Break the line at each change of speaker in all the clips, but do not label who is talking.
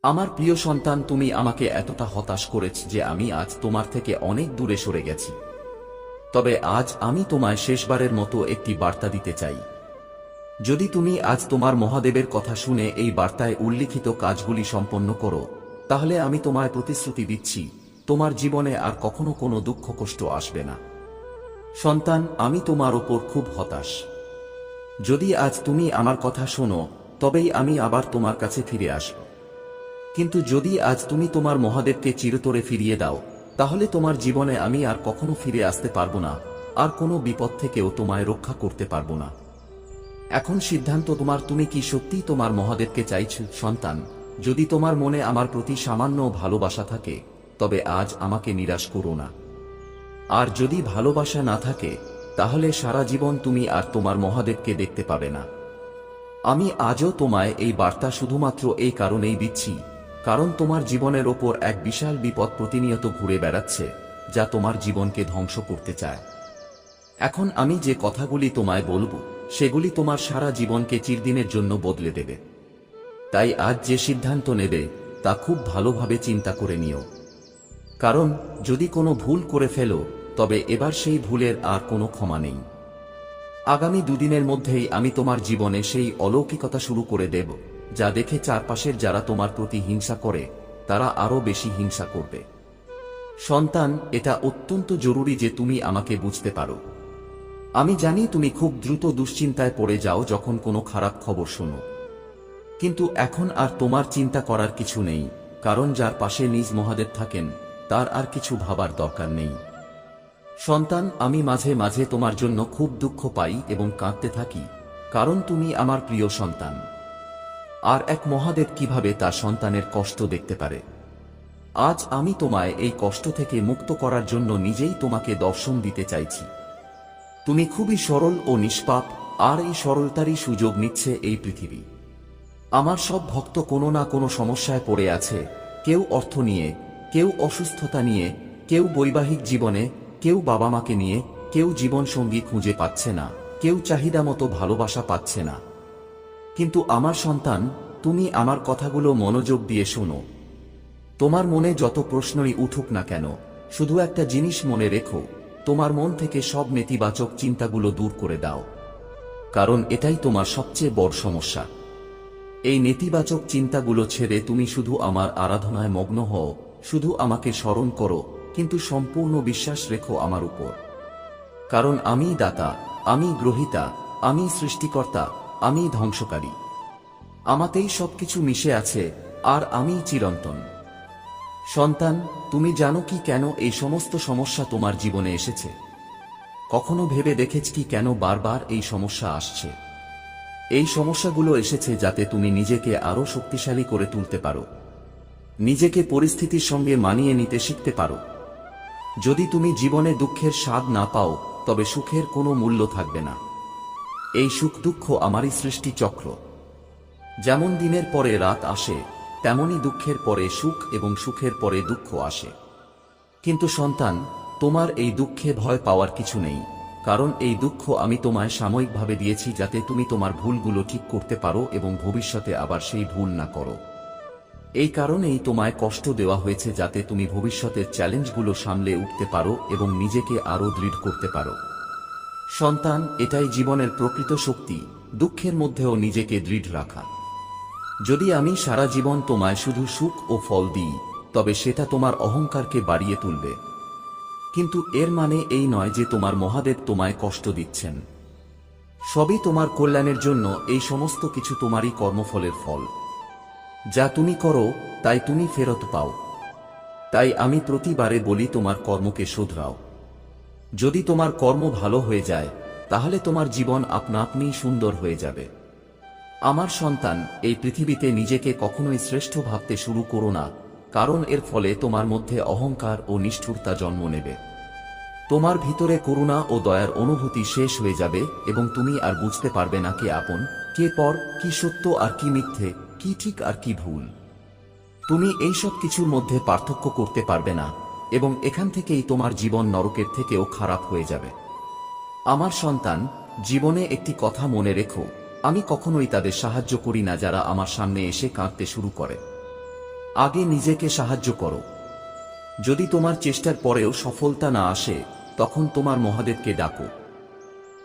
আমার প্রিয় সন্তান, তুমি আমাকে এতটা হতাশ করেছ যে আমি আজ তোমার থেকে অনেক দূরে সরে গেছি। তবে আজ আমি তোমায় শেষবারের মতো একটি বার্তা দিতে চাই। যদি তুমি আজ তোমার মহাদেবের কথা শুনে এই বার্তায় উল্লিখিত কাজগুলি সম্পন্ন করো, তাহলে আমি তোমায় প্রতিশ্রুতি দিচ্ছি, তোমার জীবনে আর কখনো কোনো দুঃখ কষ্ট আসবে না। সন্তান, আমি তোমার ওপর খুব হতাশ। যদি আজ তুমি আমার কথা শোনো, তবেই আমি আবার তোমার কাছে ফিরে আসব। কিন্তু যদি আজ তুমি তোমার মহাদেবকে চিরতরে ফিরিয়ে দাও, তাহলে তোমার জীবনে আমি আর কখনো ফিরে আসতে পারবো না, আর কোনো বিপদ থেকেও তোমায় রক্ষা করতে পারবো না। এখন সিদ্ধান্ত তোমার, তুমি কি সত্যিই তোমার মহাদেবকে চাইছো? সন্তান, যদি তোমার মনে আমার প্রতি সামান্য ভালোবাসা থাকে, তবে আজ আমাকে নিরাশ করো না। আর যদি ভালোবাসা না থাকে, তাহলে সারা জীবন তুমি আর তোমার মহাদেবকে দেখতে পাবে না। আমি আজও তোমায় এই বার্তা শুধুমাত্র এই কারণেই দিচ্ছি, কারণ তোমার জীবনের ওপর এক বিশাল বিপদ প্রতিনিয়ত ঘুরে বেড়াচ্ছে, যা তোমার জীবনকে ধ্বংস করতে চায়। এখন আমি যে কথাগুলি তোমায় বলবো, সেগুলি তোমার সারা জীবনকে চিরদিনের জন্য বদলে দেবে। তাই আজ যে সিদ্ধান্ত নেবে, তা খুব ভালোভাবে চিন্তা করে নিও। কারণ যদি কোনো ভুল করে ফেলো, তবে এবার সেই ভুলের আর কোনো ক্ষমা নেই। আগামী দুদিনের মধ্যেই আমি তোমার জীবনে সেই অলৌকিকতা শুরু করে দেব, যা দেখে চারপাশের যারা তোমার প্রতি হিংসা করে, তারা আরো বেশি হিংসা করবে। সন্তান, এটা অত্যন্ত জরুরি যে তুমি আমাকে বুঝতে পারো। আমি জানি তুমি খুব দ্রুত দুশ্চিন্তায় পড়ে যাও যখন কোনো খারাপ খবর শোনো। কিন্তু এখন আর তোমার চিন্তা করার কিছু নেই, কারণ যার পাশে নিজ মহাদেব থাকেন, তার আর কিছু ভাবার দরকার নেই। সন্তান, আমি মাঝে মাঝে তোমার জন্য খুব দুঃখ পাই এবং কাঁদতে থাকি, কারণ তুমি আমার প্রিয় সন্তান। আর এক মহাদেব কিভাবে তার সন্তানের কষ্ট দেখতে পারে? আজ আমি তোমায় এই কষ্ট থেকে মুক্ত করার জন্য নিজেই তোমাকে দর্শন দিতে চাইছি। তুমি খুবই সরল ও নিষ্পাপ, আর এই সরলতারই সুযোগ নিচ্ছে এই পৃথিবী। আমার সব ভক্ত কোনো না কোনো সমস্যায় পড়ে আছে, কেউ অর্থ নিয়ে, কেউ অসুস্থতা নিয়ে, কেউ বৈবাহিক জীবনে, কেউ বাবা মাকে নিয়ে, কেউ জীবনসঙ্গী খুঁজে পাচ্ছে না, কেউ চাহিদা মতো ভালোবাসা পাচ্ছে না। কিন্তু আমার সন্তান, তুমি আমার কথাগুলো মনোযোগ দিয়ে শোনো। তোমার মনে যত প্রশ্নই উঠুক না কেন, শুধু একটা জিনিস মনে রেখো, তোমার মন থেকে সব নেতিবাচক চিন্তাগুলো দূর করে দাও। কারণ এটাই তোমার সবচেয়ে বড় সমস্যা। এই নেতিবাচক চিন্তাগুলো ছেড়ে তুমি শুধু আমার আরাধনায় মগ্ন হও, শুধু আমাকে স্মরণ করো, কিন্তু সম্পূর্ণ বিশ্বাস রেখো আমার উপর। কারণ আমিই দাতা, আমি গ্রহীতা, আমি সৃষ্টিকর্তা, আমি ধ্বংসকারী। আমাতেই সবকিছু মিশে আছে, আর আমিই চিরন্তন। সন্তান, তুমি জানো কি কেন এই সমস্ত সমস্যা তোমার জীবনে এসেছে? কখনো ভেবে দেখেছ কি কেন বারবার এই সমস্যা আসছে? এই সমস্যাগুলো এসেছে যাতে তুমি নিজেকে আরো শক্তিশালী করে তুলতে পারো, নিজেকে পরিস্থিতির সঙ্গে মানিয়ে নিতে শিখতে পারো। যদি তুমি জীবনে দুঃখের স্বাদ না পাও, তবে সুখের কোনো মূল্য থাকবে না। এই সুখ দুঃখ আমারই সৃষ্টি চক্র। যেমন দিনের পরে রাত আসে, তেমনি দুঃখের পরে সুখ এবং সুখের পরে দুঃখ আসে। কিন্তু সন্তান, তোমার এই দুঃখে ভয় পাওয়ার কিছু নেই, কারণ এই দুঃখ আমি তোমায় সাময়িকভাবে দিয়েছি যাতে তুমি তোমার ভুলগুলো ঠিক করতে পারো এবং ভবিষ্যতে আবার সেই ভুল না করো। এই কারণেই তোমায় কষ্ট দেওয়া হয়েছে, যাতে তুমি ভবিষ্যতের চ্যালেঞ্জগুলো সামলে উঠতে পারো এবং নিজেকে আরো দৃঢ় করতে পারো। সন্তান, এটাই জীবনের প্রকৃত শক্তি, দুঃখের মধ্যেও নিজেকে দৃঢ় রাখা। যদি আমি সারা জীবন তোমায় শুধু সুখ ও ফল দিই, তবে সেটা তোমার অহংকারকে বাড়িয়ে তুলবে। কিন্তু এর মানে এই নয় যে তোমার মহাদেব তোমায় কষ্ট দিচ্ছেন। সবই তোমার কল্যাণের জন্য। এই সমস্ত কিছু তোমারই কর্মফলের ফল। যা তুমি করো, তাই তুমি ফেরত পাও। তাই আমি প্রতিবারে বলি, তোমার কর্মকে শোধরাও। যদি তোমার কর্ম ভালো হয়ে যায়, তাহলে তোমার জীবন আপনা আপনিই সুন্দর হয়ে যাবে। আমার সন্তান, এই পৃথিবীতে নিজেকে কখনোই শ্রেষ্ঠ ভাবতে শুরু করো না, কারণ এর ফলে তোমার মধ্যে অহংকার ও নিষ্ঠুরতা জন্ম নেবে। তোমার ভিতরে করুণা ও দয়ার অনুভূতি শেষ হয়ে যাবে এবং তুমি আর বুঝতে পারবে না কে আপন, কে পর, কি সত্য আর কি মিথ্যে, কি ঠিক আর কি ভুল। তুমি এইসব কিছুর মধ্যে পার্থক্য করতে পারবে না, এবং এখান থেকেই তোমার জীবন নরকের থেকেও খারাপ হয়ে যাবে। আমার সন্তান, জীবনে একটি কথা মনে রেখো, আমি কখনোই তাদের সাহায্য করি না যারা আমার সামনে এসে কাঁদতে শুরু করে। আগে নিজেকে সাহায্য করো। যদি তোমার চেষ্টার পরেও সফলতা না আসে, তখন তোমার মহাদেবকে ডাকো।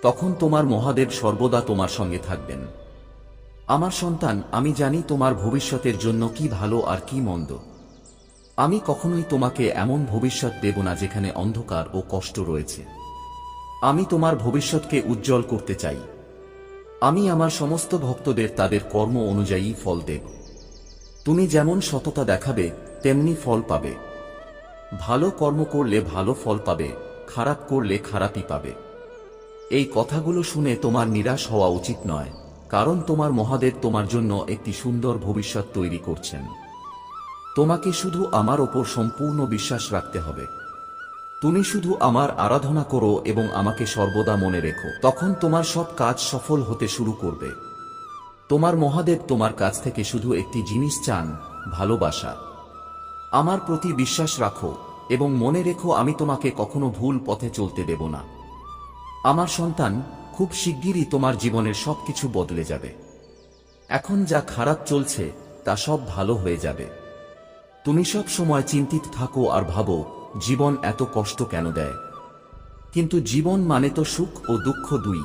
তখন তোমার মহাদেব সর্বদা তোমার সঙ্গে থাকবেন। আমার সন্তান, আমি জানি তোমার ভবিষ্যতের জন্য কি ভালো আর কি মন্দ। আমি কখনোই তোমাকে এমন ভবিষ্যৎ দেব না যেখানে অন্ধকার ও কষ্ট রয়েছে। আমি তোমার ভবিষ্যৎকে উজ্জ্বল করতে চাই। আমি আমার সমস্ত ভক্তদের তাদের কর্ম অনুযায়ী ফল দেব। তুমি যেমন সততা দেখাবে তেমনি ফল পাবে। ভালো কর্ম করলে ভালো ফল পাবে, খারাপ করলে খারাপই পাবে। এই কথাগুলো শুনে তোমার নিরাশ হওয়া উচিত নয়, কারণ তোমার মহাদেব তোমার জন্য একটি সুন্দর ভবিষ্যৎ তৈরি করছেন। তোমাকে শুধু আমার ওপর সম্পূর্ণ বিশ্বাস রাখতে হবে। তুমি শুধু আমার আরাধনা করো এবং আমাকে সর্বদা মনে রেখো, তখন তোমার সব কাজ সফল হতে শুরু করবে। তোমার মহাদেব তোমার কাছ থেকে শুধু একটি জিনিস চান, ভালোবাসা। আমার প্রতি বিশ্বাস রাখো এবং মনে রেখো, আমি তোমাকে কখনো ভুল পথে চলতে দেব না। আমার সন্তান, খুব শিগগিরই তোমার জীবনের সবকিছু বদলে যাবে। এখন যা খারাপ চলছে তা সব ভালো হয়ে যাবে। তুমি সব সময় চিন্তিত থাকো আর ভাবো, জীবন এত কষ্ট কেন দেয়? কিন্তু জীবন মানে তো সুখ ও দুঃখ দুই।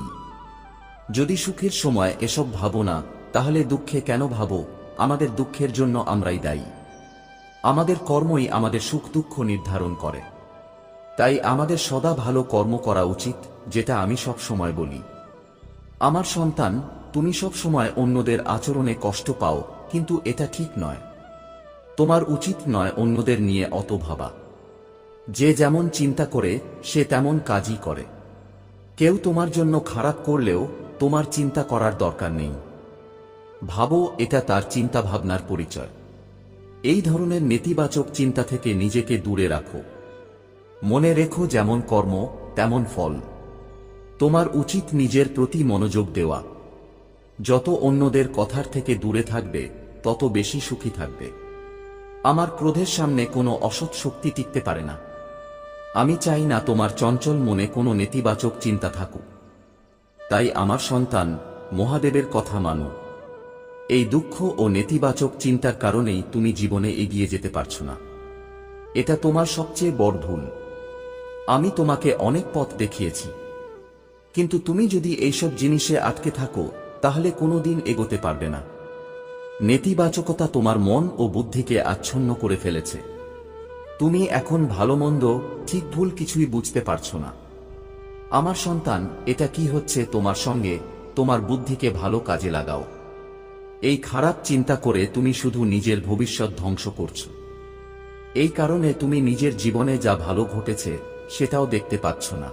যদি সুখের সময় এসব ভাবো না, তাহলে দুঃখে কেন ভাবো? আমাদের দুঃখের জন্য আমরাই দায়ী। আমাদের কর্মই আমাদের সুখ দুঃখ নির্ধারণ করে। তাই আমাদের সদা ভালো কর্ম করা উচিত, যেটা আমি সব সময় বলি। আমার সন্তান, তুমি সব সময় অন্যদের আচরণে কষ্ট পাও, কিন্তু এটা ঠিক নয়। তোমার উচিত নয় অন্যদের নিয়ে অত ভাবা। যে যেমন চিন্তা করে সে তেমন কাজই করে। কেউ তোমার জন্য খারাপ করলেও তোমার চিন্তা করার দরকার নেই। ভাবো, এটা তার চিন্তা ভাবনার পরিচয়। এই ধরনের নেতিবাচক চিন্তা থেকে নিজেকে দূরে রাখো। মনে রেখো, যেমন কর্ম তেমন ফল। তোমার উচিত নিজের প্রতি মনোযোগ দেওয়া। যত অন্যদের কথার থেকে দূরে থাকবে, তত বেশি সুখী থাকবে। আমার ক্রোধের সামনে কোনো অসৎ শক্তি টিকতে পারে না। আমি চাই না তোমার চঞ্চল মনে কোনো নেতিবাচক চিন্তা থাকুক। তাই আমার সন্তান, মহাদেবের কথা মানো। এই দুঃখ ও নেতিবাচক চিন্তার কারণেই তুমি জীবনে এগিয়ে যেতে পারছো না। এটা তোমার সবচেয়ে বড় ভুল। আমি তোমাকে অনেক পথ দেখিয়েছি, কিন্তু তুমি যদি এইসব জিনিসে আটকে থাকো, তাহলে কোনোদিন এগোতে পারবে না। নেতিবাচকতা তোমার মন ও বুদ্ধিকে আচ্ছন্ন করে ফেলেছে। তুমি এখন ভালো মন্দ ঠিক ভুল কিছুই বুঝতে পারছো না। আমার সন্তান, এটা কি হচ্ছে তোমার সঙ্গে? তোমার বুদ্ধিকে ভালো কাজে লাগাও। এই খারাপ চিন্তা করে তুমি শুধু নিজের ভবিষ্যৎ ধ্বংস করছো। এই কারণে তুমি নিজের জীবনে যা ভালো ঘটেছে সেটাও দেখতে পাচ্ছ না।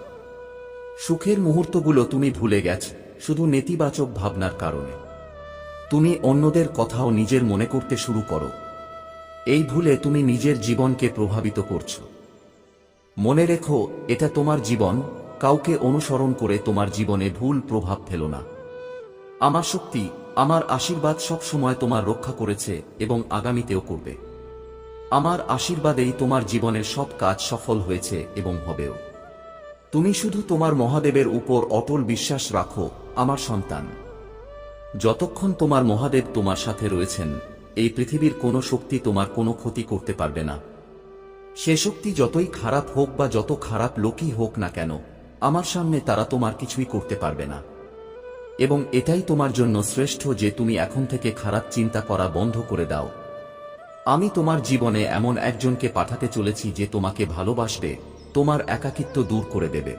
সুখের মুহূর্তগুলো তুমি ভুলে গেছো শুধু নেতিবাচক ভাবনার কারণে। তুমি অন্যদের কথাও নিজের মনে করতে শুরু করো। এই ভুলে তুমি নিজের জীবনকে প্রভাবিত করছো। মনে রেখো, এটা তোমার জীবন। কাউকে অনুসরণ করে তোমার জীবনে ভুল প্রভাব ফেলো না। আমার শক্তি, আমার আশীর্বাদ সব সময় তোমার রক্ষা করেছে এবং আগামীতেও করবে। আমার আশীর্বাদেই তোমার জীবনের সব কাজ সফল হয়েছে এবং হবেও। তুমি শুধু তোমার মহাদেবের উপর অটল বিশ্বাস রাখো, আমার সন্তান। যতক্ষণ তোমার মহাদেব তোমার সাথে রয়েছেন, এই পৃথিবীর কোনো শক্তি তোমার কোনো ক্ষতি করতে পারবে না। সে শক্তি যতই খারাপ হোক বা যত খারাপ লোকই হোক না কেন, আমার সামনে তারা তোমার কিছুই করতে পারবে না। এবং এটাই তোমার জন্য শ্রেষ্ঠ যে তুমি এখন থেকে খারাপ চিন্তা করা বন্ধ করে দাও। আমি তোমার জীবনে এমন একজনকে পাঠাতে চলেছি যে তোমাকে ভালোবাসবে, তোমার একাকিত্ব দূর করে দেবে।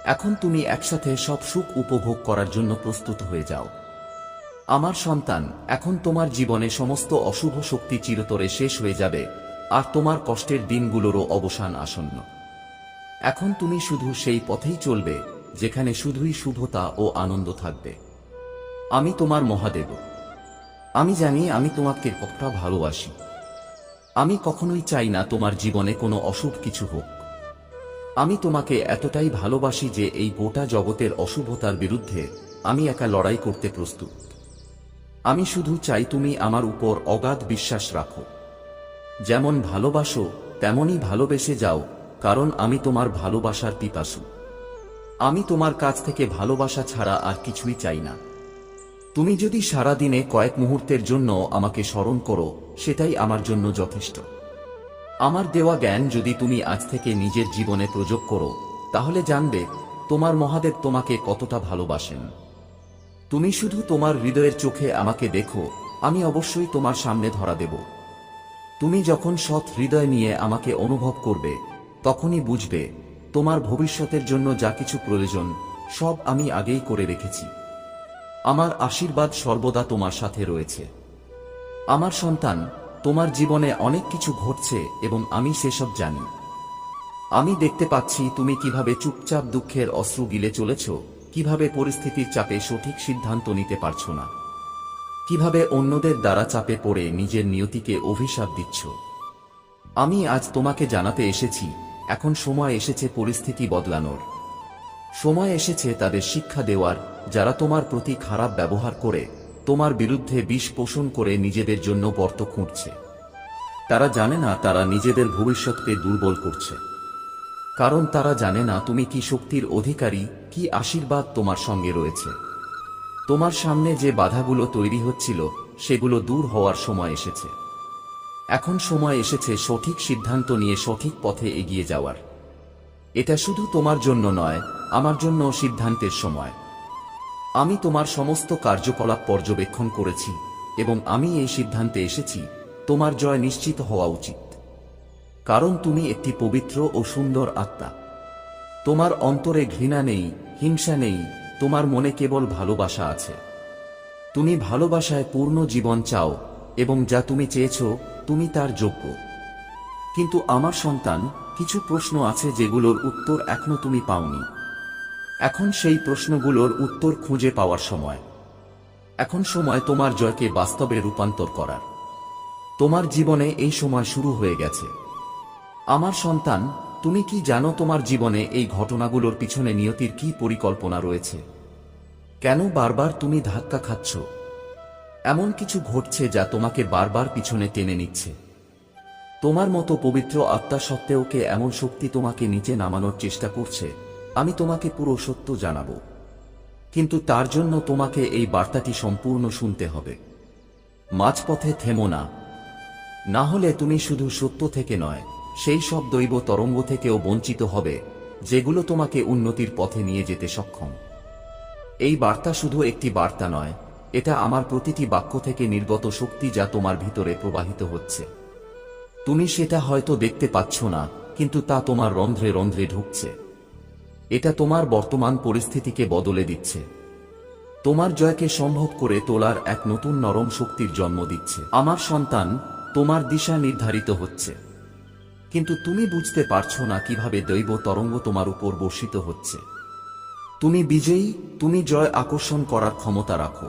এখন তুমি একসাথে সব সুখ উপভোগ করার জন্য প্রস্তুত হয়ে যাও। আমার সন্তান, এখন তোমার জীবনে সমস্ত অশুভ শক্তি চিরতরে শেষ হয়ে যাবে, আর তোমার কষ্টের দিনগুলোরও অবসান আসন্ন। এখন তুমি শুধু সেই পথেই চলবে যেখানে শুধুই শুভতা ও আনন্দ থাকবে। আমি তোমার মহাদেব। আমি জানি আমি তোমাকে কতটা ভালোবাসি। আমি কখনোই চাই না তোমার জীবনে কোনো অশুভ কিছু হোক। আমি তোমাকে এতটাই ভালোবাসি যে এই গোটা জগতের অশুভতার বিরুদ্ধে আমি একা লড়াই করতে প্রস্তুত। আমি শুধু চাই তুমি আমার উপর অগাধ বিশ্বাস রাখো। যেমন ভালোবাসো তেমনই ভালোবেসে যাও, কারণ আমি তোমার ভালোবাসার পিপাসু। আমি তোমার কাছ থেকে ভালোবাসা ছাড়া আর কিছুই চাই না। তুমি যদি সারা দিনে কয়েক মুহূর্তের জন্য আমাকে স্মরণ করো, সেটাই আমার জন্য যথেষ্ট। আমার দেওয়া জ্ঞান যদি তুমি আজ থেকে নিজের জীবনে প্রয়োগ করো, তাহলে জানবে তোমার মহাদেব তোমাকে কতটা ভালোবাসেন। তুমি শুধু তোমার হৃদয়ের চোখে আমাকে দেখো, আমি অবশ্যই তোমার সামনে ধরা দেব। তুমি যখন সৎ হৃদয় নিয়ে আমাকে অনুভব করবে, তখনই বুঝবে তোমার ভবিষ্যতের জন্য যা কিছু প্রয়োজন সব আমি আগেই করে রেখেছি। আমার আশীর্বাদ সর্বদা তোমার সাথে রয়েছে। আমার সন্তান, তোমার জীবনে অনেক কিছু ঘটছে এবং আমি সেসব জানি। আমি দেখতে পাচ্ছি তুমি কিভাবে চুপচাপ দুঃখের অশ্রু গিলে চলেছ, কিভাবে পরিস্থিতির চাপে সঠিক সিদ্ধান্ত নিতে পারছো না, কিভাবে অন্যদের দ্বারা চাপে পড়ে নিজের নিয়তিকে অভিশাপ দিচ্ছ। আমি আজ তোমাকে জানাতে এসেছি, এখন সময় এসেছে পরিস্থিতি বদলানোর। সময় এসেছে তাদের শিক্ষা দেওয়ার, যারা তোমার প্রতি খারাপ ব্যবহার করে তোমার বিরুদ্ধে বিষ পোষণ করে নিজেদের জন্য গর্ত খুঁড়ছে। তারা জানে না তারা নিজেদের ভবিষ্যৎকে দুর্বল করছে, কারণ তারা জানে না তুমি কি শক্তির অধিকারী, কি আশীর্বাদ তোমার সঙ্গে রয়েছে। তোমার সামনে যে বাধাগুলো তৈরি হচ্ছিল সেগুলো দূর হওয়ার সময় এসেছে। এখন সময় এসেছে সঠিক সিদ্ধান্ত নিয়ে সঠিক পথে এগিয়ে যাওয়ার। এটা শুধু তোমার জন্য নয়, আমার জন্য সিদ্ধান্তের সময়। আমি তোমার সমস্ত কার্যকলাপ পর্যবেক্ষণ করেছি এবং আমি এই সিদ্ধান্তে এসেছি, তোমার জয় নিশ্চিত হওয়া উচিত। কারণ তুমি একটি পবিত্র ও সুন্দর আত্মা। তোমার অন্তরে ঘৃণা নেই, হিংসা নেই, তোমার মনে কেবল ভালোবাসা আছে। তুমি ভালোবাসায় পূর্ণ জীবন চাও এবং যা তুমি চেয়েছো তুমি তার যোগ্য। কিন্তু আমার সন্তান, কিছু প্রশ্ন আছে যেগুলোর উত্তর এখনো তুমি পাওনি। এখন সেই প্রশ্নগুলোর উত্তর খুঁজে পাওয়ার সময়। এখন সময় তোমার জয়কে বাস্তবে রূপান্তর করার। তোমার জীবনে এই সময় শুরু হয়ে গেছে। আমার সন্তান, তুমি কি জানো তোমার জীবনে এই ঘটনাগুলোর পিছনে নিয়তির কি পরিকল্পনা রয়েছে? কেন বারবার তুমি ধাক্কা খাচ্ছ? এমন কিছু ঘটছে যা তোমাকে বারবার পিছনে টেনে নিচ্ছে। তোমার মতো পবিত্র আত্মা সত্ত্বেও কে এমন শক্তি তোমাকে নিচে নামানোর চেষ্টা করছে? আমি তোমাকে পুরো সত্য জানাবো, কিন্তু তার জন্য তোমাকে এই বার্তাটি সম্পূর্ণ শুনতে হবে। মাঝপথে থেমো না, না হলে তুমি শুধু সত্য থেকে নয়, সেই সব দৈব তরঙ্গ থেকেও বঞ্চিত হবে যেগুলো তোমাকে উন্নতির পথে নিয়ে যেতে সক্ষম। এই বার্তা শুধু একটি বার্তা নয়, এটা আমার প্রতিটি বাক্য থেকে নির্গত শক্তি যা তোমার ভিতরে প্রবাহিত হচ্ছে। তুমি সেটা হয়তো দেখতে পাচ্ছ না, কিন্তু তা তোমার রন্ধ্রে রন্ধ্রে ঢুকছে। এটা তোমার বর্তমান পরিস্থিতিকে বদলে দিচ্ছে, তোমার জয়কে সম্ভব করে তোলার এক নতুন নরম শক্তির জন্ম দিচ্ছে। আমার সন্তান, তোমার দিশা নির্ধারিত হচ্ছে, কিন্তু তুমি বুঝতে পারছো না কিভাবে দৈব তরঙ্গ তোমার উপর বর্ষিত হচ্ছে। তুমি বিজয়ী, তুমি জয় আকর্ষণ করার ক্ষমতা রাখো।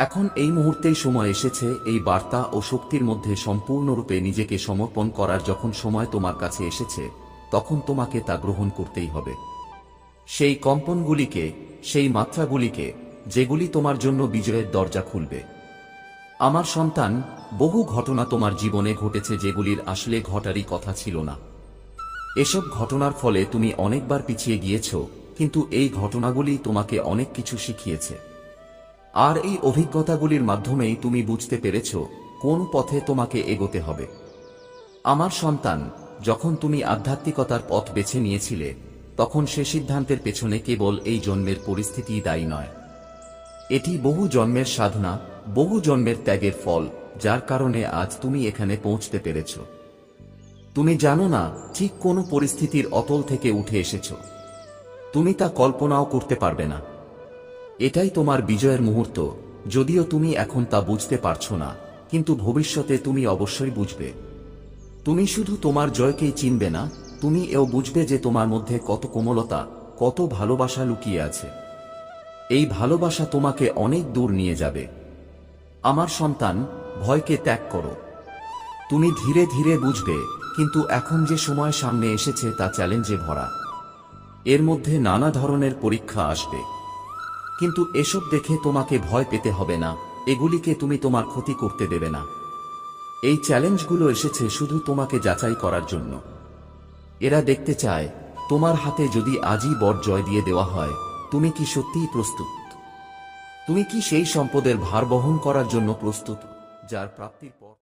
এখন এই মুহূর্তেই সময় এসেছে এই বার্তা ও শক্তির মধ্যে সম্পূর্ণরূপে নিজেকে সমর্পণ করার। যখন সময় তোমার কাছে এসেছে, তখন তোমাকে তা গ্রহণ করতেই হবে। সেই কম্পনগুলিকে, সেই মাত্রাগুলিকে, যেগুলি তোমার জন্য বিজয়ের দরজা খুলবে। আমার সন্তান, বহু ঘটনা তোমার জীবনে ঘটেছে যেগুলির আসলে ঘটারই কথা ছিল না। এসব ঘটনার ফলে তুমি অনেকবার পিছিয়ে গিয়েছ, কিন্তু এই ঘটনাগুলি তোমাকে অনেক কিছু শিখিয়েছে। আর এই অভিজ্ঞতাগুলির মাধ্যমেই তুমি বুঝতে পেরেছ কোন পথে তোমাকে এগোতে হবে। আমার সন্তান, যখন তুমি আধ্যাত্মিকতার পথ বেছে নিয়েছিলে, তখন সে সিদ্ধান্তের পেছনে কেবল এই জন্মের পরিস্থিতিই দায়ী নয়। এটি বহু জন্মের সাধনা, বহু জন্মের ত্যাগের ফল, যার কারণে আজ তুমি এখানে পৌঁছতে পেরেছ। তুমি জানো না ঠিক কোন পরিস্থিতির অতল থেকে উঠে এসেছ। তুমি তা কল্পনাও করতে পারবে না। এটাই তোমার বিজয়ের মুহূর্ত, যদিও তুমি এখন তা বুঝতে পারছো না, কিন্তু ভবিষ্যতে তুমি অবশ্যই বুঝবে। তুমি শুধু তোমার জয়কেই চিনবে না, তুমি এও বুঝবে যে তোমার মধ্যে কত কোমলতা, কত ভালোবাসা লুকিয়ে আছে। এই ভালোবাসা তোমাকে অনেক দূর নিয়ে যাবে। আমার সন্তান, ভয়কে ত্যাগ করো। তুমি ধীরে ধীরে বুঝবে, কিন্তু এখন যে সময় সামনে এসেছে তা চ্যালেঞ্জে ভরা। এর মধ্যে নানা ধরনের পরীক্ষা আসবে, কিন্তু এসব দেখে তোমাকে ভয় পেতে হবে না। এগুলিকে তুমি তোমার ক্ষতি করতে দেবে না। এই চ্যালেঞ্জগুলো এসেছে শুধু তোমাকে যাচাই করার জন্য। এরা দেখতে চায় তোমার হাতে যদি আজই বড় জয় দিয়ে দেওয়া হয়, তুমি কি সত্যিই প্রস্তুত। তুমি কি সেই সম্পদের ভার বহন করার জন্য প্রস্তুত যার প্রাপ্তির পর